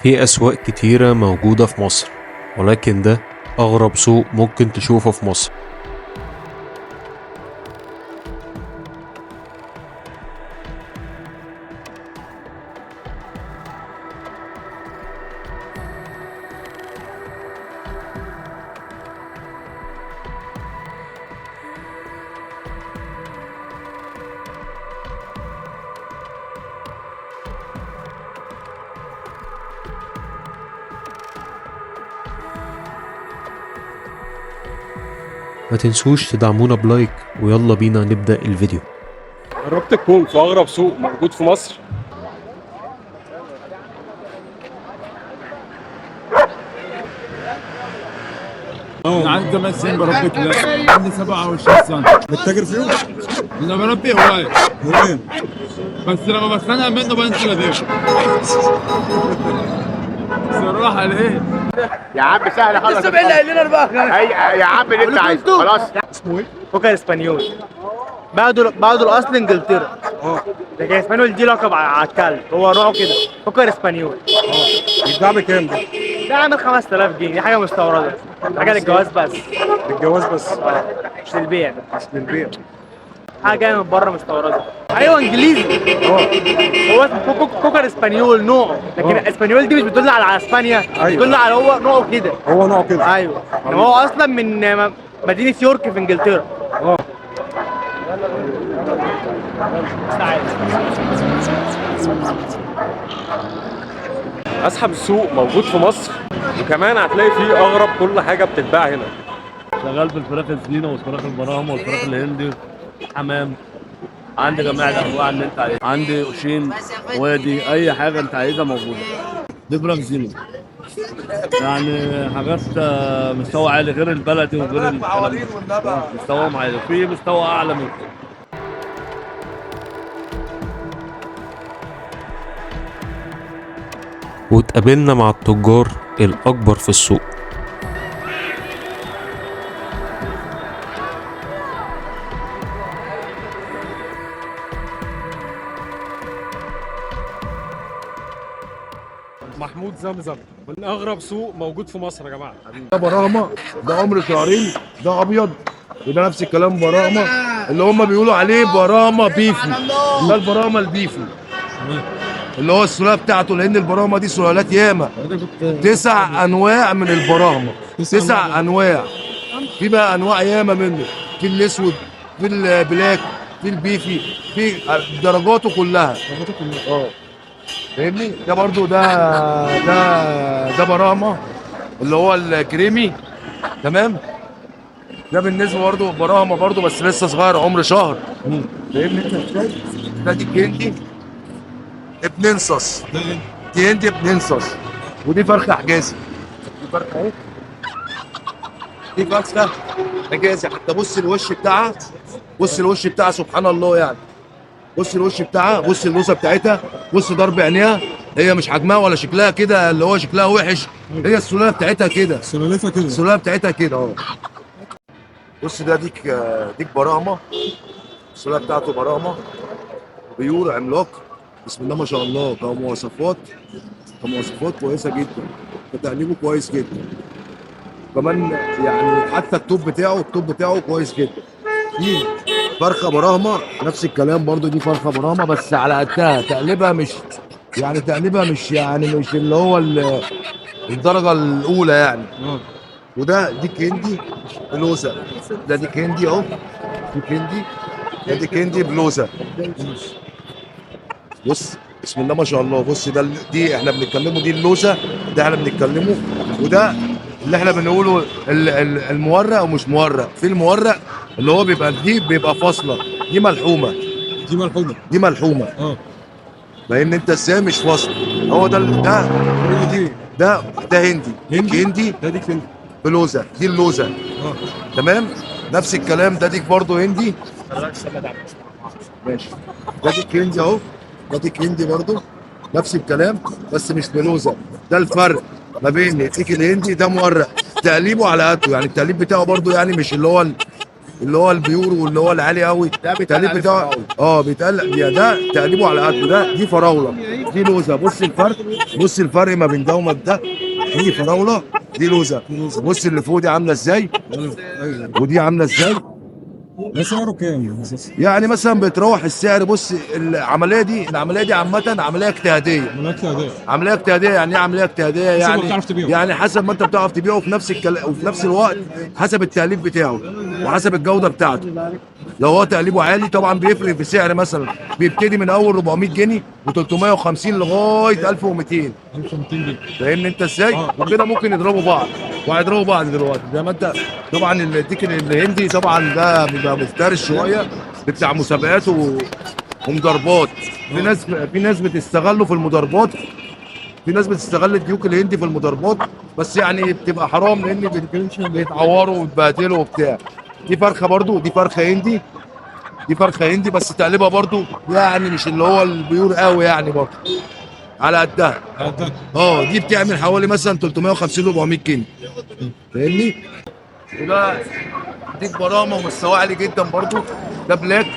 في أسواق كتيرة موجودة في مصر، ولكن ده أغرب سوق ممكن تشوفه في مصر. ما تنسوش تدعمونا بلايك، ويلا بينا نبدأ الفيديو. جربت تكون في أغرب سوق موجود في مصر؟ انا عندي 8 سنين بربي كلاب، عندي 27 سنه. بتتاجر فيهم؟ انا بربي هوايه هواية. بس لما بتخانق منه بنزل ابيعه. بصراحه ليه؟ يا عم سهل خلاص. لسه اللي قايل لنا بقى يا عم اللي انت عايزه خلاص. اسمه ايه؟ كوكر اسبانيول. بعده الاصل انجلترا، لكن اسبانيول دي لقب على الكلب، هو نوعه كده كوكر اسبانيول. بيتباع بكام ده؟ ده عامل 5000 جنيه، دي حاجه مستورده، حاجه للجواز بس، للجواز بس؟ مش للبيع، مش للبيع. حاجه جايه من بره مستورده. ايوه انجليزي. هو اسمه كوكر اسبانيول نوعه، لكن اسبانيول دي مش بتدل على اسبانيا، أيوة. بتدل على هو نوعه كده. هو نوع كده. ايوه، انما هو اصلا من مدينه يورك في انجلترا. أزحم سوق موجود في مصر، وكمان هتلاقي فيه أغرب كل حاجة بتتباع هنا. شغال في الفراخ الزينة والفراخ البراهمة والفراخ الهندي، حمام، عندي جميع الأنواع اللي أنت عايزها، عندي قشين، وادي، أي حاجة أنت عايزها موجودة. دي فراخ زينة، يعني حاجات مستوى عالي غير البلدي وغير الكلام ده. مستواهم عالي، في مستوى أعلى من كده. واتقابلنا مع التجار الأكبر في السوق. محمود زمزم من أغرب سوق موجود في مصر يا جماعة. ده براهمة، ده عمر شهرين، ده ابيض، وده نفس الكلام براهمة اللي هم بيقولوا عليه براهمة بيفي. ده البراهمة البيفي اللي هو السلالة بتاعته، لان البراهمة دي سلالات ياما، 9 انواع من البراهمة، 9 انواع. في بقى انواع ياما منه، في الاسود، في البلاك، في البيفي، في درجاته كلها. فاهمني؟ ده برضو ده براهمة اللي هو الكريمي، تمام. ده بالنسبه برضه براهمه برضه، بس لسه صغير، عمر شهر. فاهمني انت ازاي؟ ده دي كندي ابن انصص، دي هندي ابن انصص، ودي فرخه حجازي. دي فرخه اهي، دي فرخه حجازي. حتى بص الوش بتاعها، بص الوش بتاعها سبحان الله يعني. بص الوش بتاعها، بص اللوزه بتاعتها، بص ضرب عينيها. هي مش حجمها ولا شكلها كده اللي هو شكلها وحش، هي السلاله بتاعتها كده، سلالتها كده. السلاله بتاعتها كده بص ده ديك براهمه، السلاله بتاعته براهمه، بيور عملاق، بسم الله ما شاء الله. كمواصفات كويسه جدا، فتقليبه كويس جدا كمان يعني. حتى التوب بتاعه كويس جدا. دي فرخه براهمه نفس الكلام برضو، دي فرخه براهمه بس على قدها، تقليبها مش مش اللي هو الدرجه الاولى يعني. وده ديك هندي بلوزه، ده ديك هندي اهو، ديك هندي، ده ديك هندي بلوزه. بص بسم الله ما شاء الله. بص ده دي احنا بنتكلمه، دي اللوزه، ده احنا بنتكلمه. وده اللي احنا بنقوله المورق ومش مورق. في المورق اللي هو بيبقى فاصله، دي ملحومه، دي ملحومه. فاهمني انت ازاي؟ مش فاصله. هو ده هندي، هندي، ده ديك هندي بلوزه، دي اللوزه. تمام. نفس الكلام، ده ديك برضه هندي. ماشي. ده ديك هندي اهو، ده ديك هندي برضه نفس الكلام بس مش بلوزه. ده الفرق ما بين الديك الهندي، ده مورق، تقليبه على قده يعني، التقليب بتاعه برضه يعني مش اللي هو اللي هو البيور واللي هو العالي قوي التقليب بتاعه بيتقل يا ده تقليبه على قده. ده دي فراوله دي لوزه. بص الفرق، بص الفرق ما بين ده وما ده. دي فراوله دي لوزه. بص اللي فوق دي عامله ازاي ودي عامله ازاي. ده سعره كام؟ يعني مثلا بيتراوح السعر. بص العمليه دي عامه عمليه اجتهاديه. عمليه اجتهاديه يعني ايه عمليه اجتهاديه؟ يعني حسب ما انت بتعرف تبيعه، وفي نفس الوقت حسب التأليف بتاعه وحسب الجوده بتاعته. لو هو تقليبه عالي طبعا بيفرق في سعر. مثلا بيبتدي من اول 400 جنيه و350 لغايه 1200 جنيه. فاهمني انت ازاي؟ وكده ممكن يضربوا بعض وهيضربوا بعض دلوقتي زي ما انت. طبعا الديك الهندي طبعا ده بيبقى مفترس شويه بتاع مسابقات ومضاربات. في ناس بتستغله في المضاربات. في ناس بتستغل الديوك الهندي في المضاربات، بس يعني بتبقى حرام لان بيتعوروا ويتبهدلوا وبتاع. دي فرخه برضو، دي فرخه هندي بس تقلبها برضو يعني مش اللي هو البيور قوي يعني، برضو على قدها. دي بتعمل حوالي مثلا 350 400 جنيه. فاهمني؟ وده ديك برامه ومستواه عالي جدا برضو. ده بلاك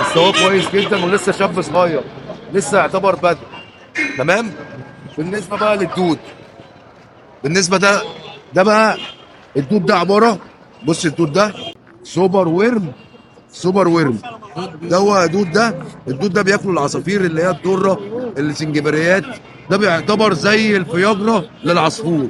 مستواه كويس جدا ولسه شاب صغير، لسه يعتبر بدر. تمام. بالنسبه بقى للدود، بالنسبه ده بقى الدود ده عباره، بص الدود ده سوبر ويرم. ده هو الدود ده بياكلوا العصافير اللي هي الدره السنجبريات. ده بيعتبر زي الفياجرا للعصفور.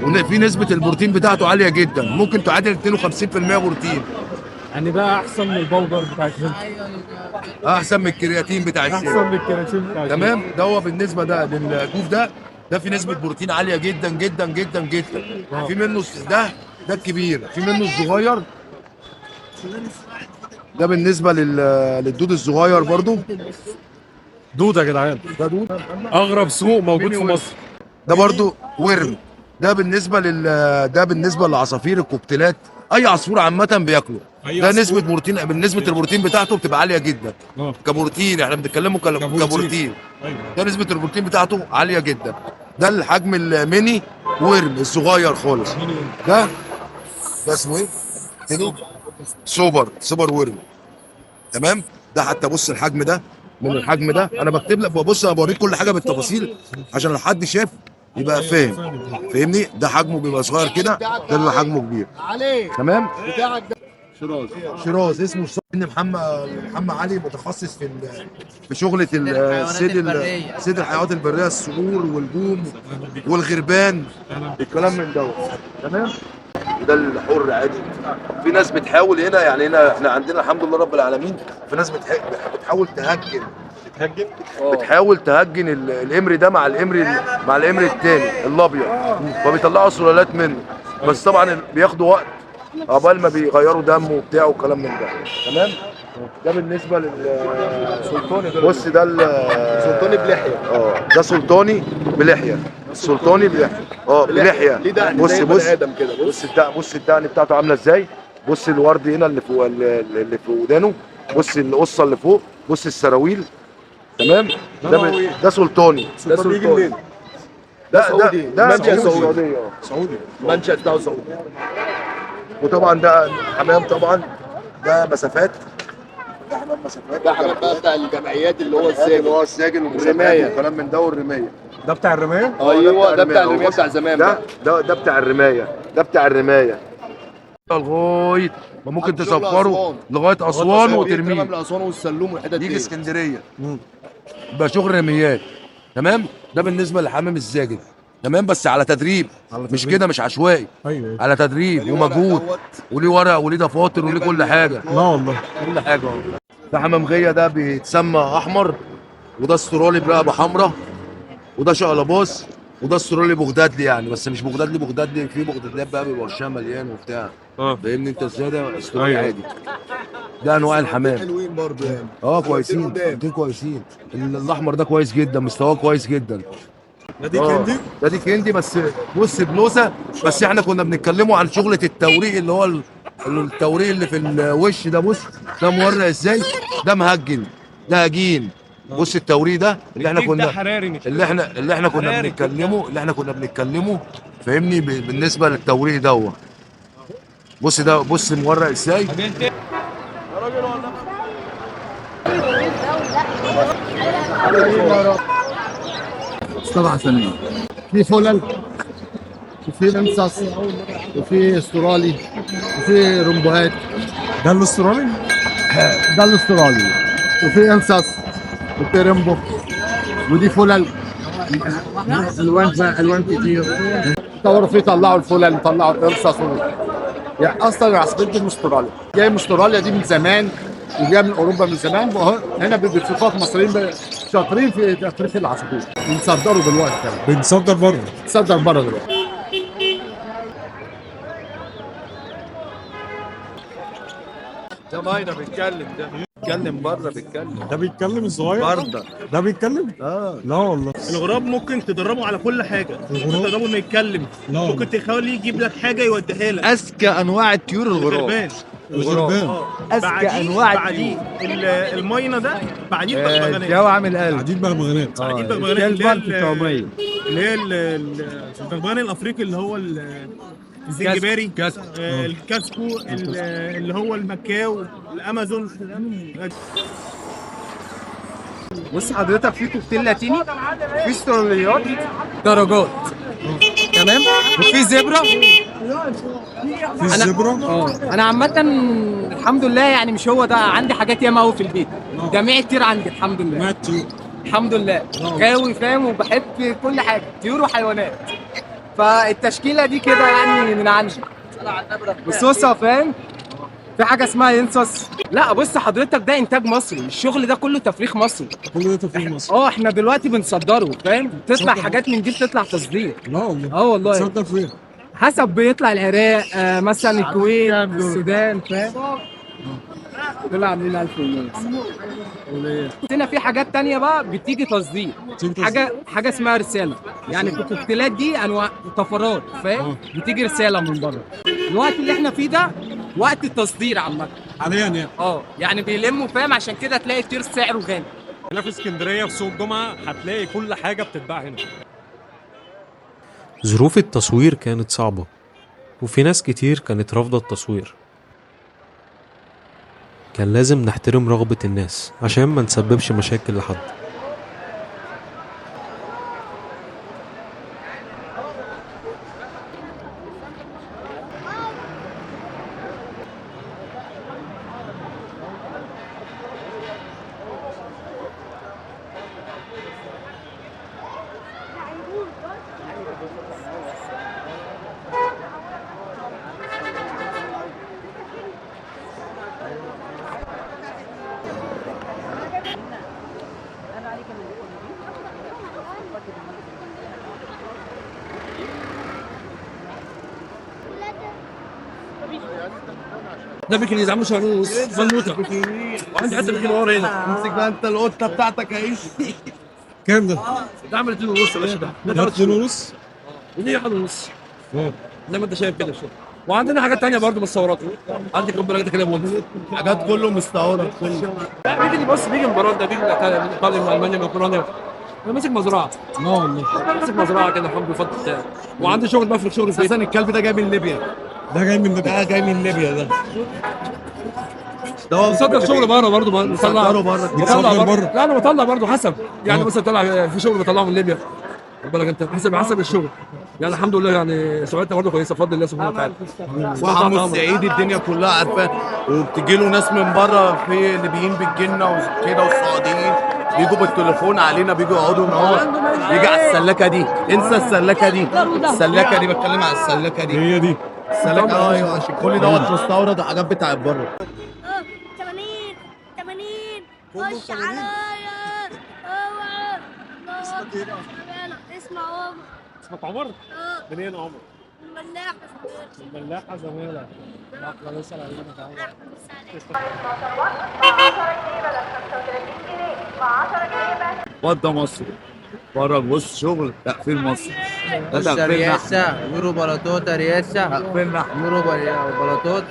وفي نسبه البروتين بتاعته عاليه جدا، ممكن تعادل 52% بروتين. يعني ده احسن من البودر بتاع الهند، احسن من الكرياتين بتاع السن. تمام. ده هو بالنسبه للدود ده في نسبه بروتين عاليه جدا جدا جدا جدا. في منه ده الكبير، في منه الصغير. ده بالنسبه للدود الصغير برضو. دود يا جدعان، ده دود اغرب سوق موجود في مصر. ده برضو ورم. ده بالنسبه للعصافير الكوكتيلات. اي عصفور عامه بياكله. ده نسبه بروتين، بالنسبه البروتين بتاعته بتبقى عاليه جدا. كبروتين احنا بنتكلموا كبروتين. ده نسبه البروتين بتاعته عاليه جدا. ده الحجم الميني ورم الصغير خالص. ده اسمه ايه؟ سوبر ورم. تمام. ده حتى بص الحجم ده، من الحجم ده انا بكتب لك. ببص انا بوريك كل حاجه بالتفاصيل عشان لو حد شاف يبقى فاهم. فاهمني؟ ده حجمه بيبقى صغير كده، ده اللي حجمه كبير. تمام. بتاعك ده شراز اسمه ان محمد علي، متخصص في شغله صيد الحيوانات البريه، الصقور والجوم والغربان الكلام من دوت. تمام. ده الحر عادي. في ناس بتحاول هنا، يعني هنا احنا عندنا الحمد لله رب العالمين في ناس بتحاول تهجن الامري ده مع الامري التاني الابيض، فبيطلعوا سلالات منه. بس طبعا بياخدوا وقت عقبال ما بيغيروا دمه وبتاعه وكلام من ده. تمام. ده بالنسبه للسلطاني. بص ده سلطاني بلحيه. ده سلطاني بلحيه. بلحيه. بص الدقن بتاعته عامله ازاي. بص الورد هنا اللي في ودانه. بص القصه اللي فوق. بص السراويل. تمام. ده سلطاني. ده منشأ سعودي. منشأ بتاعه سعودي. وطبعا ده حمام. طبعا ده مسافات. ده حمام بقى بتاع الجمعيات اللي هو الساجن والرمايه والكلام من ده والرمايه. ده بتاع الرمايه؟ ايوه ده بتاع الرمايه بتاع زمان. ده بتاع الرمايه. لغايه ما ممكن تسفره لغايه اسوان وترميه. اسوان والسلوم والحتت دي. يجي اسكندريه يبقى شغل رميات. تمام. ده بالنسبه للحمام الزاجل. تمام. بس على تدريب. مش كده، مش عشوائي. ايوه. على تدريب ومجهود، وليه ورق وليه دفاتر وليه كل حاجه. لا والله كل حاجه. ده حمام غيه. ده بيتسمى احمر. وده استرالي برقبه حمراء. وده شقلباص. وده استرالي بغدادلي يعني، بس مش بغدادلي في بغدادليات بقى بيبقى وشها مليان وبتاع. فاهمني انت ازاي؟ ده استرالي عادي. ده انواع الحمام. حلوين برضه يعني. كويسين. الاحمر ده كويس جدا، مستواه كويس جدا. ده ديك هندي. بس بص بلوسه. بس احنا كنا بنتكلموا عن شغله التوريق اللي هو التوريق اللي في الوش ده. بص ده مورق ازاي. ده مهجن. ده هجين. بص التوريق ده اللي احنا كنا بنتكلمه فاهمني بالنسبه للتوريق دوت. بص ده، بص مورق ازاي. طبعا ثانية في فلل وفي انصص وفي استرالي وفي رمبوهات. ده الاسترالي؟ ده الاسترالي، وفي انصص وفي رمبو، ودي فلل الوان كتير. طوروا فيه، طلعوا الفلل، طلعوا الانصص يعني اصلا العصافير دي من استراليا، جايه من استراليا دي من زمان، وجايه من اوروبا من زمان. هنا بيبقى مصريين شاطرين في تفريخ العصافير، بنصدروا دلوقتي كمان. بنصدر بره. بنصدر بره دلوقتي. ده ماينا بيتكلم، ده بيتكلم بره، بيتكلم. ده بيتكلم الصغير؟ برده ده بيتكلم؟ لا والله. الغراب ممكن تدربه على كل حاجه، ممكن تدربه انه يتكلم، لا ممكن تخليه يجيب لك حاجه يوديها لك. اذكى انواع الطيور الغراب. الغربان. اذكى انواع بعديه الماينا ده، بعديه البغبغانات. الجو عامل قلب. عديد بغبغانات. بعديه البغبغانات اللي هي البغبغان الافريقي اللي هو الزنجباري، الكاسكو، اللي هو المكاو، الامازون. بص حضرتك، في كوكتيل لاتيني، في استراليات درجات، تمام، وفي زبرة. في الزبرة؟ انا عامة الحمد لله يعني مش هو ده، عندي حاجات ياما قوي في البيت، جميع الطيور عندي الحمد لله. الحمد لله غاوي فاهم، وبحب كل حاجة طيور وحيوانات، فالتشكيلة دي كده يعني من عندي. بس بص فاهم، في حاجة اسمها ينصص. لا بص حضرتك، ده انتاج مصري، الشغل ده كله تفريخ مصري. كل ده تفريخ مصري. احنا دلوقتي بنصدره فاهم، بتطلع حاجات من دي بتطلع تصدير. لا والله. والله. تصدر فين؟ حسب، بيطلع العراق، مثلا الكويت، السودان، فاهم. دول عاملين 1000 ونص. هنا في حاجات تانية بقى بتيجي تصدير، حاجة اسمها رسالة، يعني في الكوكتيلات دي انواع طفرات فاهم، بتيجي رسالة من بره. الوقت اللي احنا فيه ده وقت التصدير عامة حاليا يعني. يعني بيلموا فاهم، عشان كده تلاقي الطير سعره غالي. هنا في اسكندريه في سوق الجمعه هتلاقي كل حاجه بتتباع هنا. ظروف التصوير كانت صعبة، وفي ناس كتير كانت رافضة التصوير. كان لازم نحترم رغبة الناس عشان ما نسببش مشاكل لحد. ده بكنيز عم شهروس بنوته، وعندي حته بكين ورا هنا. امسك بقى انت القطه بتاعتك اهي. كام ده؟ ده عمل 2 ونص يا باشا. ده 2 ونص؟ ودي 1 ونص زي ما انت شايف كده. وعندنا حاجات تانية برضه مستورات، عندي كمبيوتر كده بقول حاجات كله مستورد كله. لا بيجي بص، بيجي من بره، ده بيجي من ايطاليا، من المانيا، من اوكرانيا. انا ماسك مزرعه. لا والله. ماسك مزرعه كده الحمد لله بفضل بتاعي، وعندي شغل بفرق شغل في اساسا الكلب ده جاي من ليبيا. ده جاي من ده جاي من ليبيا ده. بصدر شغل بره برضه، بطلع بره. بطلع بره. لا انا بطلع برضه حسب، يعني مثلا طلع في شغل بطلعه من ليبيا، خد بالك انت، حسب الشغل. يعني الحمد لله يعني سمعتنا برضه كويسه بفضل الله سبحانه وتعالى. وحمو السعيد الدنيا كلها عارفاه، وبتجي له ناس من بره، في ليبيين بتجيلنا وكده، والسعوديين بيجوا بالتليفون علينا، بيجوا يقعدوا معانا، بيجي على السلاكه دي. انسى السلاكه دي، السلاكه دي بتكلم على السلاكه دي. هي دي السلاكه. ايوه، عشان كل دوت مستورد وحاجات بتاعت بره. 80 خش عليا. اوعى. اسمك ايه بقى؟ اسمع عمر. اسمك عمر؟ منين عمر؟ الملاحة. الملاحة زميلة. احنا نسأل علينا تعالى. وده مصر بره. بص شغل تقفيل مصر. ده بص تقفيل رياسة يورو بلاطوت رياسة تقفيل يورو بلاطوت.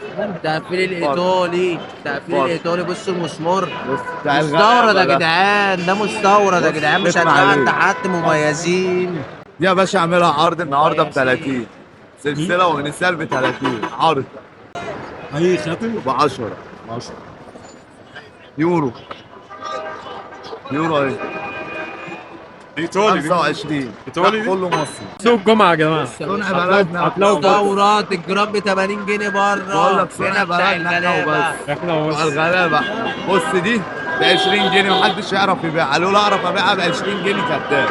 تقفيل الإيطالي، تقفيل الإيطالي. بص المسمار مستورد يا جدعان، ده مستورد يا جدعان، مش هتلاقي تحت مميزين. دي يا باشا اعملها عرض النهارده ب 30 سلسله ونسال ب 30 عرض. اي خاتم ب 10 يورو اهي ايطالي 25 إيطالي دي؟ كله مصري سوق الجمعه يا جماعه صنع بلدنا هتلاقوا دورات الجرام ب 80 جنيه بره. بقول لك صنع بلدنا احنا وبس. احنا وبس. الغلابه بص دي ب 20 جنيه محدش يعرف يبيعها، قالوا له اعرف ابيعها ب 20 جنيه كداب.